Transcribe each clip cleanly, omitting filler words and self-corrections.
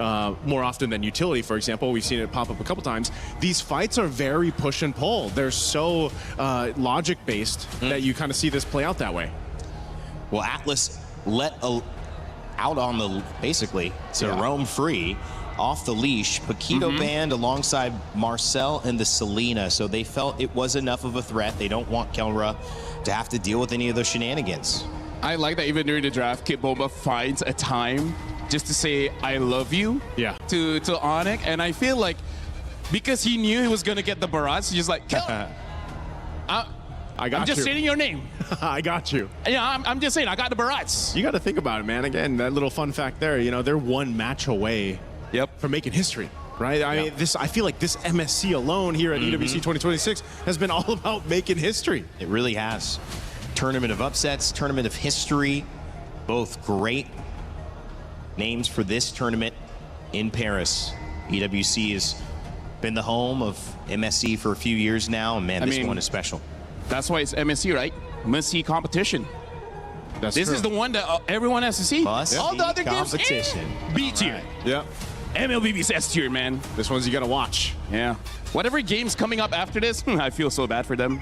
more often than utility, for example. We've seen it pop up a couple times. These fights are very push and pull. They're so logic-based that you kind of see this play out that way. Well, Atlas let out on the, basically, to roam free off the leash. Paquito banned alongside Marcel and the Selena, so they felt it was enough of a threat. They don't want Kelra to have to deal with any of those shenanigans. I like that even during the draft, Kid Bomba finds a time just to say, I love you to ONIC. And I feel like because he knew he was going to get the barrage, he's just like, I'm just stating your name. I got you. Yeah, I'm just saying, I got the barrage. You got to think about it, man. Again, that little fun fact there, you know, they're one match away from making history, right? I mean, I feel like this MSC alone here at EWC 2026 has been all about making history. It really has. Tournament of upsets, tournament of history, both great names for this tournament in Paris. EWC has been the home of MSC for a few years now, and man, this one is special. That's why it's MSC, right? Must-see competition. This is the one that everyone has to see. All the other competition. games, B tier. Yeah. MLBB's S tier, man. This one's you got to watch. Yeah. Whatever game's coming up after this, I feel so bad for them.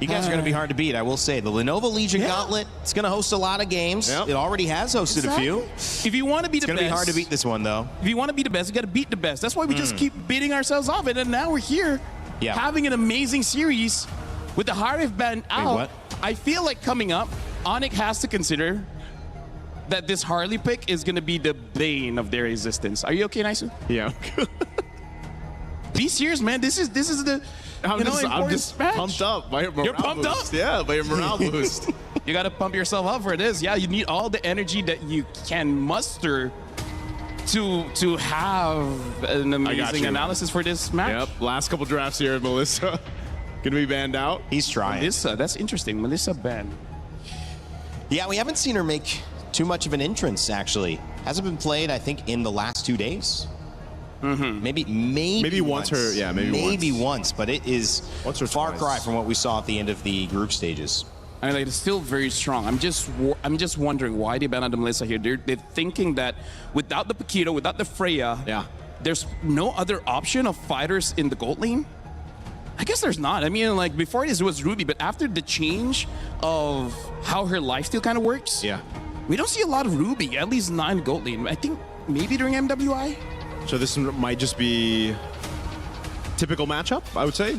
You guys are going to be hard to beat, I will say. The Lenovo Legion Gauntlet, it's going to host a lot of games. It already has hosted a few. If you want to be the best. It's going to be hard to beat this one, though. If you want to be the best, you got to beat the best. That's why we just keep beating ourselves off. And then now we're here having an amazing series with the Harif ban out. I feel like coming up, ONIC has to consider that this Harley pick is going to be the bane of their existence. Are you okay, Naisu? Yeah. Be serious, man. This is the I'm just pumped up by your morale You're pumped boost. up? Yeah, by your morale boost. You got to pump yourself up for this. Yeah, you need all the energy that you can muster to have an amazing analysis for this match. Yep. Last couple drafts here, Melissa. Gonna be banned out. He's trying. Melissa, that's interesting. Melissa banned. Yeah, we haven't seen her make too much of an entrance, actually. Hasn't been played, I think, in the last 2 days. Maybe once. Maybe once, but it is once or far twice. cry from what we saw at the end of the group stages. And it's still very strong. I'm just wondering why they banned out the Melissa here. They're thinking that without the Paquito, without the Freya, there's no other option of fighters in the gold lane. I guess there's not. I mean, like before this was Ruby, but after the change of how her lifesteal kind of works, we don't see a lot of Ruby, at least not in gold lane. I think maybe during MWI. So this might just be typical matchup, I would say,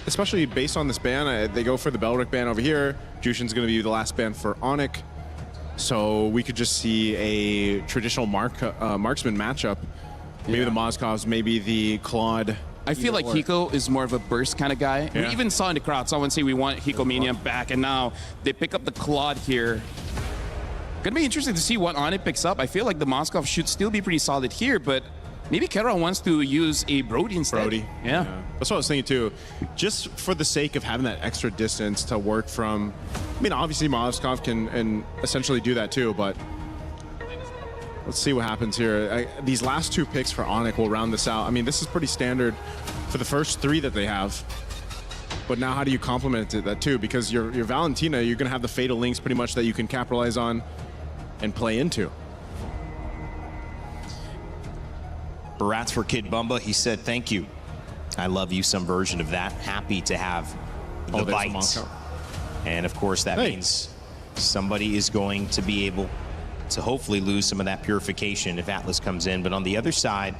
especially based on this ban. They go for the Belric ban over here. Jushin's going to be the last ban for ONIC. So we could just see a traditional marksman matchup. Maybe the Mozkovs, maybe the Claude. I feel like Hiko is more of a burst kind of guy. We even saw in the crowd someone say we want Hikomania back, and now they pick up the Claude here. Gonna be interesting to see what ONIC picks up. I feel like the Moskov should still be pretty solid here, but maybe Kera wants to use a Brody instead. Brody. Yeah. That's what I was thinking too. Just for the sake of having that extra distance to work from, I mean, obviously Moskov can essentially do that too, but let's see what happens here. These last 2 picks for ONIC will round this out. I mean, this is pretty standard for the first 3 that they have. But now how do you complement that too? Because your Valentina, you're going to have the Fatal Links pretty much that you can capitalize on and play into. Barats for Kid Bumba, he said, thank you. I love you, some version of that. Happy to have the bite. And of course, that means somebody is going to be able to hopefully lose some of that purification if Atlas comes in. But on the other side,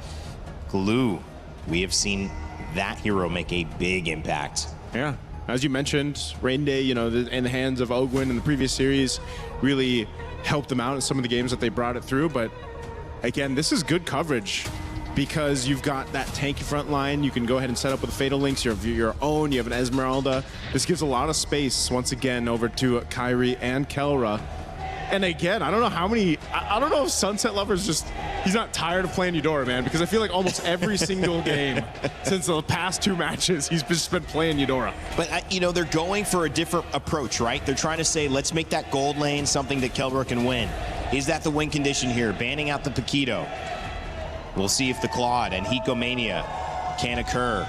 Glue, we have seen that hero make a big impact. Yeah, as you mentioned, Rain Day, you know, in the hands of Ogwin in the previous series, really helped them out in some of the games that they brought it through. But again, this is good coverage because you've got that tanky front line. You can go ahead and set up with the Fatal Links, your own. You have an Esmeralda. This gives a lot of space once again over to Kyrie and Kelra. And again, I don't know how many, I don't know if Sunset Lover's just, he's not tired of playing Eudora, man, because I feel like almost every single game since the past 2 matches, he's just been playing Eudora. But, you know, they're going for a different approach, right? They're trying to say, let's make that gold lane something that Kelra can win. Is that the win condition here? Banning out the Paquito. We'll see if the Claude and Hikomania can occur.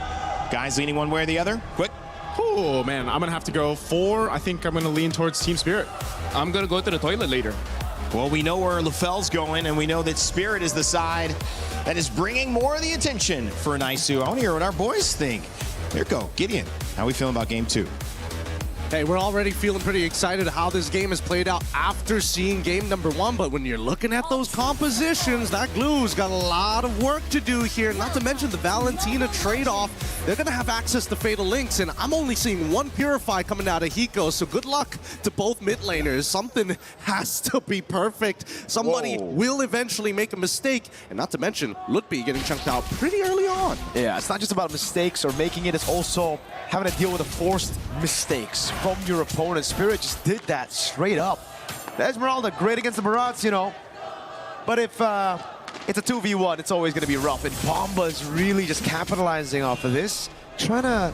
Guys leaning one way or the other? Quick. Oh, man, I'm going to have to go 4. I think I'm going to lean towards Team Spirit. I'm going to go to the toilet later. Well, we know where LaFell's going, and we know that Spirit is the side that is bringing more of the attention for Naisu. I want to hear what our boys think. There you go. Gideon, how are we feeling about game 2? Hey, we're already feeling pretty excited how this game has played out after seeing game number 1, but when you're looking at those compositions, that glue's got a lot of work to do here, not to mention the Valentina trade-off. They're gonna have access to Fatal Links, and I'm only seeing one Purify coming out of Hiko, so good luck to both mid laners. Something has to be perfect. Somebody will eventually make a mistake, and not to mention Lutby getting chunked out pretty early on. Yeah, it's not just about mistakes or making it, it's also having to deal with the forced mistakes from your opponent. Spirit just did that straight up. Esmeralda, great against the Marauds, you know. But if it's a 2v1, it's always going to be rough. And Bomba is really just capitalizing off of this. Trying to,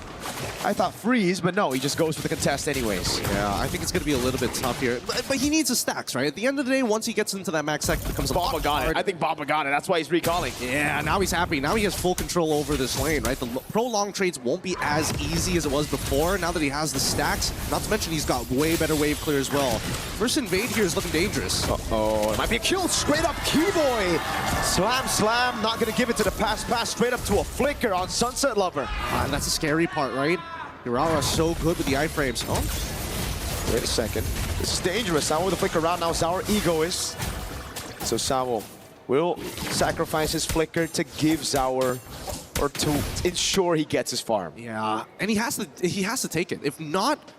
I thought, freeze, but no, he just goes for the contest anyways. Yeah, I think it's going to be a little bit tough here. But he needs the stacks, right? At the end of the day, once he gets into that max stack, it becomes a Bomba lot got harder. it. I think Bomba got it. That's why he's recalling. Yeah, now he's happy. Now he has full control over this lane, right? The prolonged trades won't be as easy as it was before now that he has the stacks. Not to mention he's got way better wave clear as well. First invade here is looking dangerous. Uh-oh, it might be a kill. Straight up Keyboy. Slam, not going to give it to the pass, straight up to a flicker on Sunset Lover. And that's the scary part, right? Urara's so good with the iframes. Oh, wait a second. This is dangerous. Sao with the flicker around now. Sour egoist. So Sao will sacrifice his flicker to give Sour, or to ensure he gets his farm. yeah, and he has to take it. If not,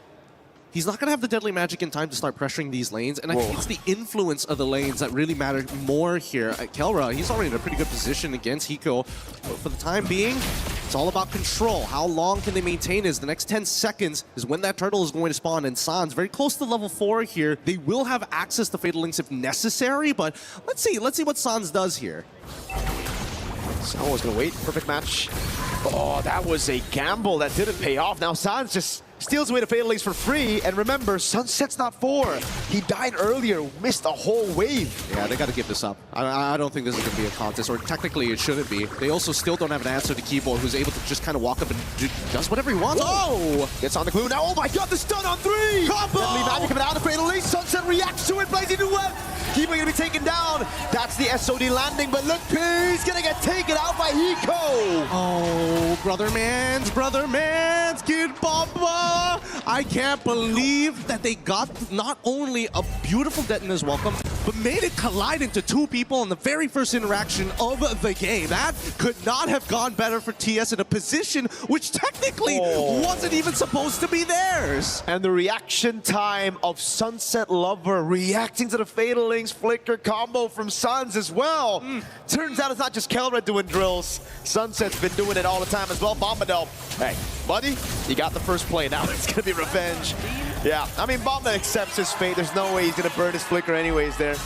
he's not going to have the deadly magic in time to start pressuring these lanes, and I think it's the influence of the lanes that really matter more here. Kelra, he's already in a pretty good position against Hiko, but for the time being, it's all about control. How long can they maintain is the next 10 seconds is when that turtle is going to spawn, and Sans very close to level 4 here. They will have access to Fatal Links if necessary, but let's see what Sans does here. Sao was going to wait. Perfect match. Oh, that was a gamble that didn't pay off. Now Sans just steals away to Fatal Links for free, and remember, Sunset's not 4. He died earlier, missed a whole wave. Yeah, they got to give this up. I don't think this is going to be a contest, or technically it shouldn't be. They also still don't have an answer to Keyboard, who's able to just kind of walk up and does whatever he wants. Oh! Gets on the glue now. Oh my god, the stun on 3! Combo! Deadly magic coming out of Fatal Links. Sunset reacts to it, blazing new web. Keyboard gonna be taken down. That's the SOD landing, but look, he's gonna get taken out by Hiko. Oh, brother man's, Kid Bomba! I can't believe that they got not only a beautiful Detona's welcome, but made it collide into 2 people in the very first interaction of the game. That could not have gone better for TS in a position which technically wasn't even supposed to be theirs. And the reaction time of Sunset Lover reacting to the Fatal Links flicker combo from Sans as well. Turns out it's not just Kelra doing drills. Sunset's been doing it all the time as well. Bomba though, hey, buddy, you got the first play. Now it's gonna be revenge. Yeah, I mean, Bomba accepts his fate. There's no way he's gonna burn his flicker anyways there.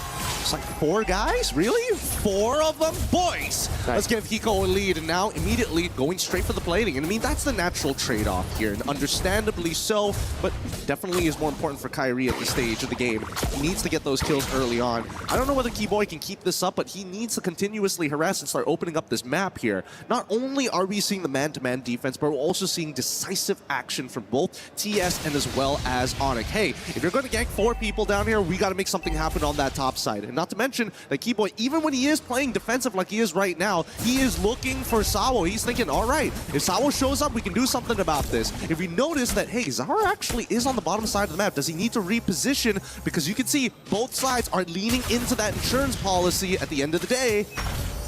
It's like 4 guys? Really? 4 of them? Boys! Nice. Let's give Hiko a lead, and now immediately going straight for the plating. And I mean, that's the natural trade-off here, and understandably so, but definitely is more important for Kyrie at this stage of the game. He needs to get those kills early on. I don't know whether Keyboy can keep this up, but he needs to continuously harass and start opening up this map here. Not only are we seeing the man-to-man defense, but we're also seeing decisive action from both TS and as well as ONIC. Hey, if you're going to gank 4 people down here, we got to make something happen on that top side. And not to mention that Keyboy, even when he is playing defensive like he is right now, he is looking for Sawo. He's thinking, all right, if Sawo shows up, we can do something about this. If we notice that, hey, Zara actually is on the bottom side of the map, does he need to reposition? Because you can see both sides are leaning into that insurance policy at the end of the day.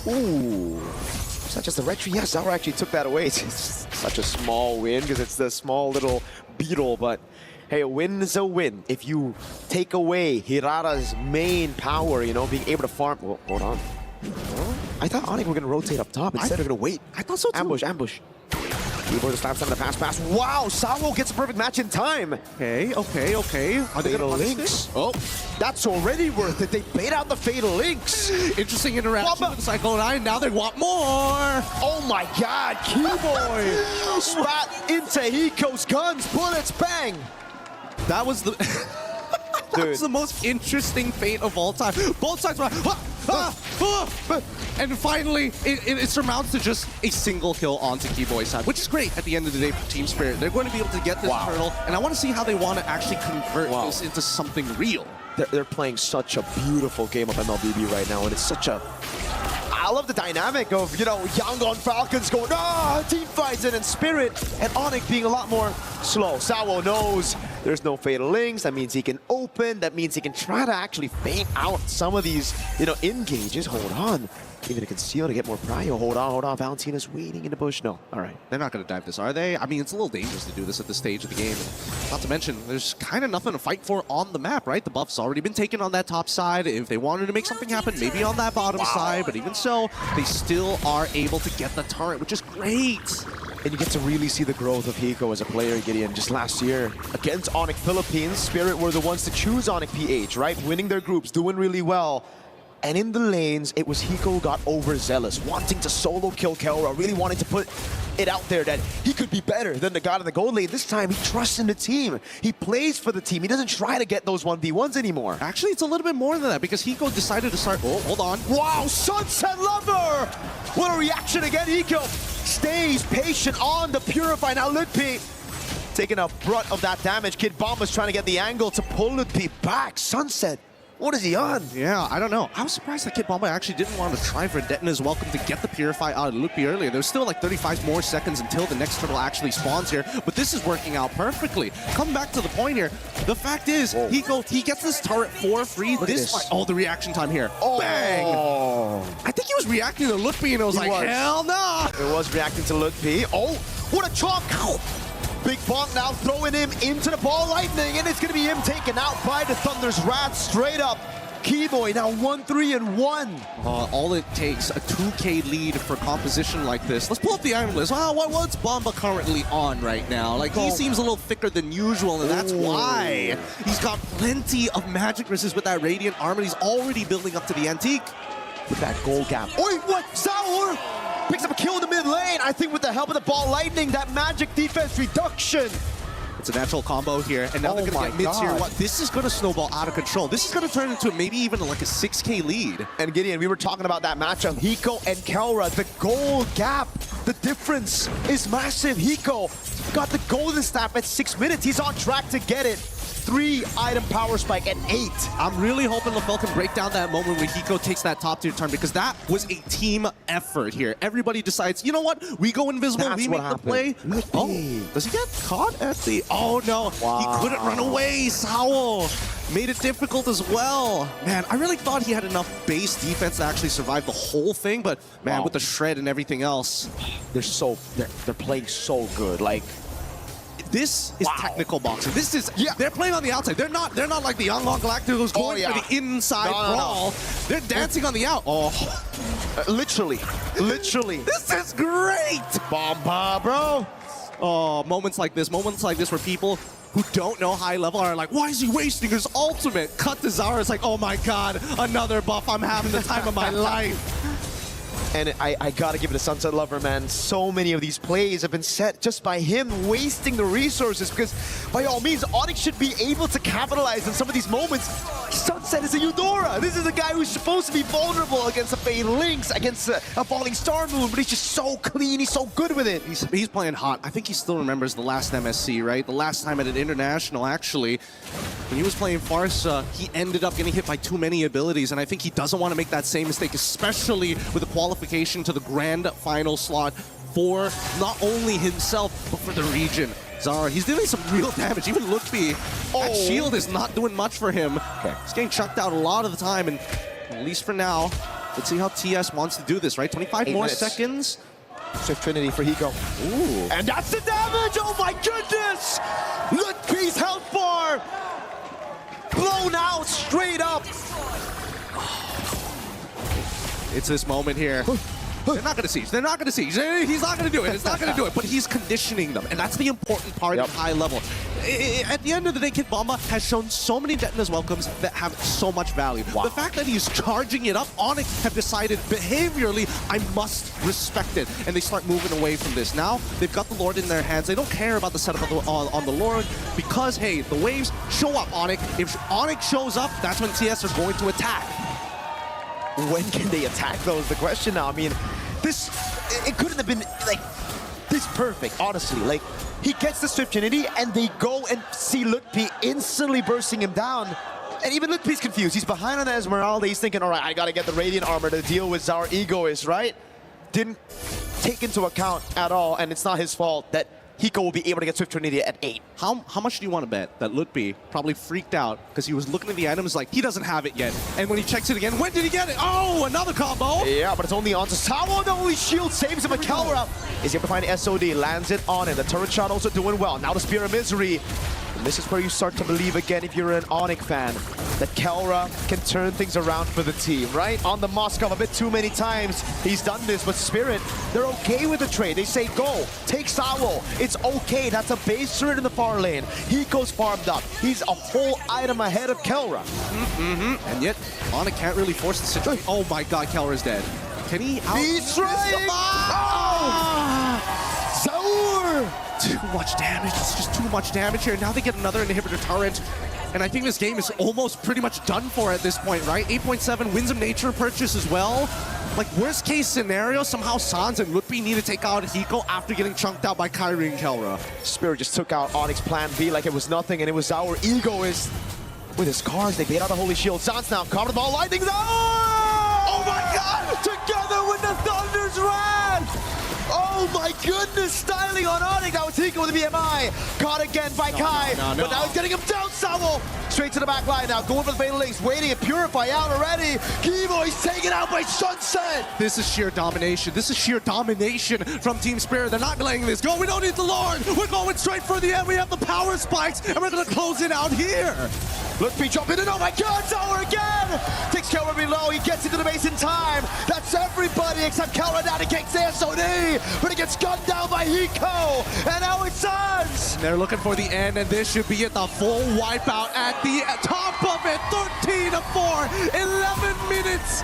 Ooh. Is that just a retry? Yes, Zara actually took that away. It's such a small win because it's the small little beetle, but hey, a win is a win. If you take away Hirata's main power, you know, being able to farm. Well, hold on. I thought ONIC were going to rotate up top. Instead, they're going to wait. I thought so too. Ambush. Keyboard just slaps on the pass. Wow, Sawo gets a perfect match in time. Okay. Are they Fatal going to Links? Oh, That's already worth it. They bait out the Fatal Links. interesting interaction with Cyclone Eye. Now they want more. Oh my god, Keyboy spat into Hiko's guns. Bullets, bang. That was the that was the most interesting fate of all time. Both sides were and finally it surmounts to just a single kill onto Keyboy's side, which is great at the end of the day for Team Spirit. They're going to be able to get this turtle, and I want to see how they want to actually convert this into something real. they're playing such a beautiful game of MLBB right now, and it's such a... I love the dynamic of, you know, Young on Falcons going, team fights, and then Spirit and ONIC being a lot more slow. Sawo knows there's no fatal links. That means he can open. That means he can try to actually feint out some of these, you know, engages. Hold on. Even to conceal to get more prio. Hold on. Valentina's waiting in the bush. No. All right. They're not going to dive this, are they? I mean, it's a little dangerous to do this at this stage of the game. Not to mention, there's kind of nothing to fight for on the map, right? The buff's already been taken on that top side. If they wanted to make something happen, maybe on that bottom side. But even so, they still are able to get the turret, which is great. And you get to really see the growth of Hiko as a player, Gideon. Just last year, against ONIC Philippines, Spirit were the ones to choose ONIC PH, right? Winning their groups, doing really well. And in the lanes, it was Hiko who got overzealous, wanting to solo kill Kelra, really wanting to put it out there that he could be better than the god in the gold lane. This time, he trusts in the team. He plays for the team. He doesn't try to get those 1v1s anymore. Actually, it's a little bit more than that because Hiko decided to start... Oh, hold on. Wow, Sunset Lover! What a reaction again. Hiko stays patient on the Purify. Now Ludpi taking a brunt of that damage. Kid Bomba's trying to get the angle to pull Ludpi back. Sunset, what is he on? Yeah, I don't know. I was surprised that Kid Bomba actually didn't want to try for Detna's welcome to get the Purify out of Ludpi earlier. There's still like 35 more seconds until the next turtle actually spawns here, but this is working out perfectly. Come back to the point here. The fact is, Hiko, he gets this turret for free. This fight, the reaction time here. Oh. Bang! I think he was reacting to Ludpi and it was like, hell no! It was reacting to Ludpi. Oh, what a chomp! Big Bonk now throwing him into the ball lightning, and it's going to be him taken out by the Thunder's Wrath straight up. Keyboy now 1-3-1. All it takes, a 2K lead for composition like this. Let's pull up the item list. What's Bomba currently on right now? Like, he seems a little thicker than usual, and that's why. He's got plenty of magic resist with that Radiant Armor. He's already building up to the Antique. With that gold gap. Oi, what? Sour! Picks up a kill in the mid lane. I think with the help of the ball lightning, that magic defense reduction. It's a natural combo here, and now they're going to get mids here. What? This is going to snowball out of control. This is going to turn into maybe even like a 6K lead. And Gideon, we were talking about that matchup. Hiko and Kelra, the gold gap, the difference is massive. Hiko got the golden staff at 6 minutes. He's on track to get it. 3-item power spike at 8. I'm really hoping LaFell can break down that moment when Hiko takes that top tier turn, because that was a team effort here. Everybody decides, you know what? We go invisible, we make the play. Oh, does he get caught at the... Oh no, he couldn't run away. Sawo made it difficult as well. Man, I really thought he had enough base defense to actually survive the whole thing, but man, with the shred and everything else. They're playing so good. Like, this is technical boxing. This is they're playing on the outside. They're not like the Young Galactic who's going for the inside brawl. They're dancing on the out. Literally. This is great. Bomba, bro. Oh, moments like this where people who don't know high level are like, why is he wasting his ultimate? Cut to Zara is like, oh my god, another buff. I'm having the time of my life. And I gotta give it to Sunset Lover, man. So many of these plays have been set just by him wasting the resources, because by all means, ONIC should be able to capitalize on some of these moments. Sunset is a Eudora. This is a guy who's supposed to be vulnerable against a Fade Lynx, against a Falling Star Moon, but he's just so clean, he's so good with it. He's playing hot. I think he still remembers the last MSC, right? The last time at an international, actually. When he was playing Farsa, he ended up getting hit by too many abilities, and I think he doesn't want to make that same mistake, especially with the qualification to the grand final slot for not only himself, but for the region. Zara, he's doing some real damage. Even Ludpi, that shield is not doing much for him. He's getting chucked out a lot of the time, and at least for now, let's see how TS wants to do this, right? 25 more seconds. Swift Trinity for Hiko. Ooh. And that's the damage! Oh my goodness! Ludpi's health bar! Blown out straight up! It's this moment here. They're not going to siege. They're not going to siege. He's not going to do it. It's not going to do it. But he's conditioning them. And that's the important part of high level. At the end of the day, Kid Bomba has shown so many Detna's welcomes that have so much value. The fact that he's charging it up, ONIC have decided behaviorally, I must respect it. And they start moving away from this. Now, they've got the Lord in their hands. They don't care about the setup on the Lord because, hey, the waves show up, ONIC. If ONIC shows up, that's when TS are going to attack. When can they attack, though, is the question now. I mean, it couldn't have been, like, this perfect, honestly. Like, he gets the Swift Trinity, and they go and see Ludpi instantly bursting him down. And even Lutpi's confused. He's behind on the Esmeralda. He's thinking, all right, I got to get the Radiant armor to deal with our Egoist, right? Didn't take into account at all, and it's not his fault that Hiko will be able to get Swift Trinity at 8. How much do you want to bet that Lutpi probably freaked out because he was looking at the items like he doesn't have it yet, and when he checks it again, when did he get it? Oh, another combo! Yeah, but it's only on to Sawo. The only shield saves him. Kelra is able to find the SOD, lands it on it. The turret shot also doing well. Now the Spear of Misery. And this is where you start to believe again, if you're an ONIC fan, that Kelra can turn things around for the team, right? On the Moskov a bit too many times, he's done this, but Spirit, they're okay with the trade. They say, go, take Sawo. It's okay, that's a base turret in the far lane. Hiko's farmed up. He's a whole item ahead of Kelra. And yet, ONIC can't really force the situation. Oh my god, Kelra's dead. Can he out? He's trying! Oh! Sour! Too much damage. It's just too much damage here. Now they get another inhibitor turret. And I think this game is almost pretty much done for at this point, right? 8.7 wins of nature purchase as well. Like, worst case scenario, somehow Sans and Lutpi need to take out Hiko after getting chunked out by Kairi and Kelra. Spirit just took out ONIC's plan B like it was nothing, and it was our Egoist. With his cards, they bait out the Holy Shield. Sans now covered the ball, lightning's out! Oh my god! Together with the Thunder's Wrath! Oh my goodness, styling on ONIC. That was Hiko with the BMI. Caught again by Kai. But now he's getting him down, Sawo. Straight to the back line now. Going for the Fatal Links. Waiting and Purify out already. Kivo, he's taken out by Sunset. This is sheer domination. This is sheer domination from Team Spirit. They're not letting this go. We don't need the Lord. We're going straight for the end. We have the power spikes, and we're going to close it out here. Lutpi jumping in. Oh my god, Tower again. Takes Kelra below. He gets into the base in time. That's everybody except Kelra down. He kicks the SOD. But he gets gunned down by Hiko. And now it's Sans. They're looking for the end, and this should be it. The full wipeout at the top of it. 13-4. 11 minutes.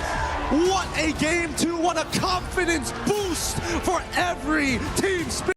What a game two. What a confidence boost for every team.